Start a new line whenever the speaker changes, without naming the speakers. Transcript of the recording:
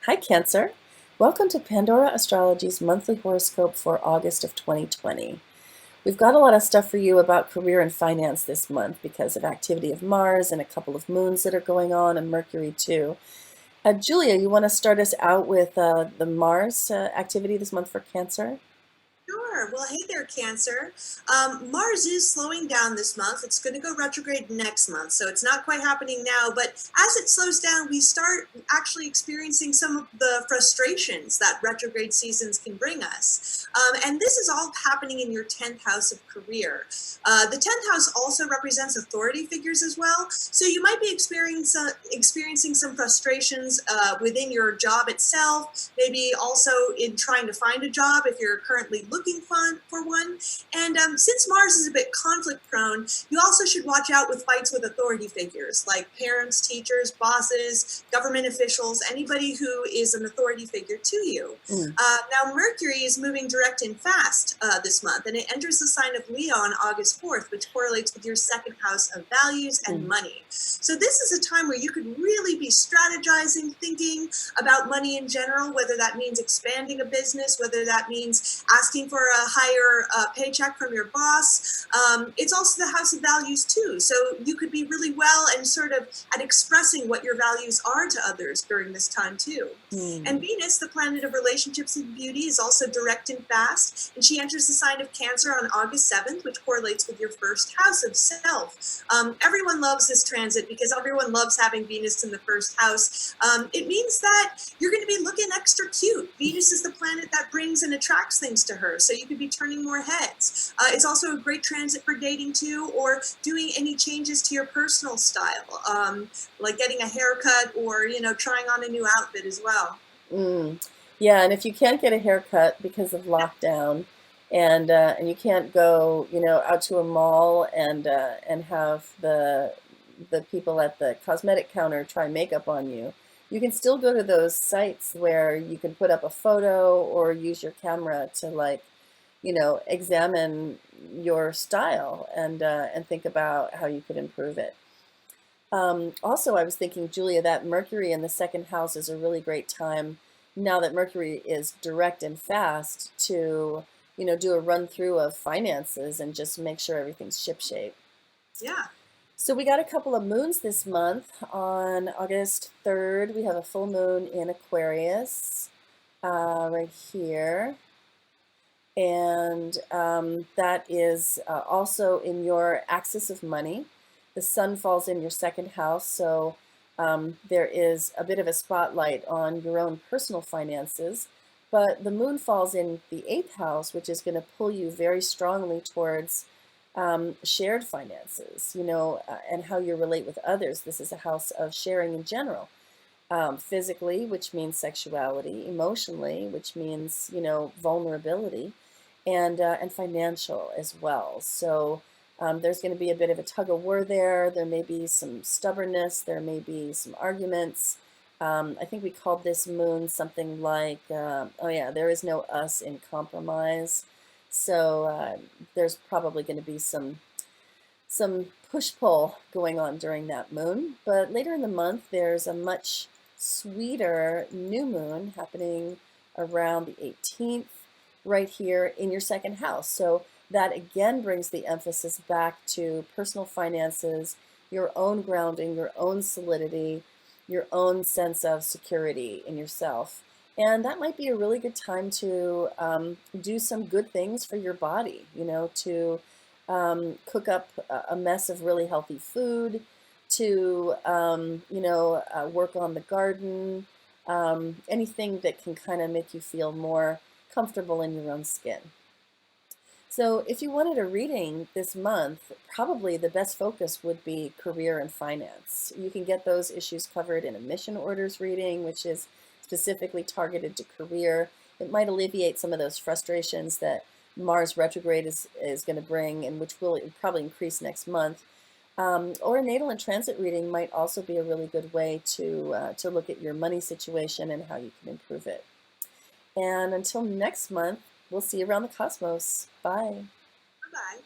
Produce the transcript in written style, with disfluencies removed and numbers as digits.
Hi, Cancer. Welcome to Pandora Astrology's monthly horoscope for August of 2020. We've got a lot of stuff for you about career and finance this month because of activity of Mars and a couple of moons that are going on, and Mercury too. Julia, you want to start us out with the Mars activity this month for Cancer?
Sure. Well, hey there, Cancer. Mars is slowing down this month. It's going to go retrograde next month, so it's not quite happening now. But as it slows down, we start actually experiencing some of the frustrations that retrograde seasons can bring us. And this is all happening in your 10th house of career. The 10th house also represents authority figures as well, so you might be experiencing some frustrations within your job itself, maybe also in trying to find a job if you're currently looking for one. And since Mars is a bit conflict prone, you also should watch out with fights with authority figures like parents, teachers, bosses, government officials, anybody who is an authority figure to you.
Mm.
Now, Mercury is moving direct and fast this month, and it enters the sign of Leo on August 4th, which correlates with your second house of values and
Mm.
money. So, this is a time where you could really be strategizing, thinking about money in general, whether that means expanding a business, whether that means asking for a higher paycheck from your boss. It's also the house of values, too. So, you could be really well and sort of at expressing what your values are to others during this time, too. And
Mm.
Venus, the planet of relationships and beauty, is also direct and fast, and she enters the sign of Cancer on August 7th, which correlates with your first house of self. Everyone loves this transit because everyone loves having Venus in the first house. It means that you're going to be looking extra cute. Venus is the planet that brings and attracts things to her, so you could be turning more heads. It's also a great transit for dating too, or doing any changes to your personal style, like getting a haircut or trying on a new outfit as well.
Mm. Yeah, and if you can't get a haircut because of lockdown, and you can't go, out to a mall and have the people at the cosmetic counter try makeup on you, you can still go to those sites where you can put up a photo or use your camera to examine your style and think about how you could improve it. Also, I was thinking, Julia, that Mercury in the second house is a really great time now that Mercury is direct and fast to, do a run through of finances and just make sure everything's shipshape.
Yeah.
So we got a couple of moons this month. On August 3rd, we have a full moon in Aquarius right here. And that is also in your axis of money. The sun falls in your second house, so there is a bit of a spotlight on your own personal finances. But the moon falls in the eighth house, which is going to pull you very strongly towards shared finances, and how you relate with others. This is a house of sharing in general. Physically, which means sexuality; emotionally, which means vulnerability, and financial as well. So there's going to be a bit of a tug of war there. There may be some stubbornness. There may be some arguments. I think we called this moon something like, oh yeah, there is no us in compromise. So there's probably going to be some push-pull going on during that moon. But later in the month, there's a much sweeter new moon happening around the 18th, right here in your second house. So that again brings the emphasis back to personal finances, your own grounding, your own solidity, your own sense of security in yourself. And that might be a really good time to do some good things for your body, to cook up a mess of really healthy food, to work on the garden, anything that can kind of make you feel more comfortable in your own skin. So if you wanted a reading this month, probably the best focus would be career and finance. You can get those issues covered in a mission orders reading, which is specifically targeted to career. It might alleviate some of those frustrations that Mars retrograde is going to bring, and which will probably increase next month. Or a natal and transit reading might also be a really good way to look at your money situation and how you can improve it. And until next month, we'll see you around the cosmos. Bye.
Bye bye.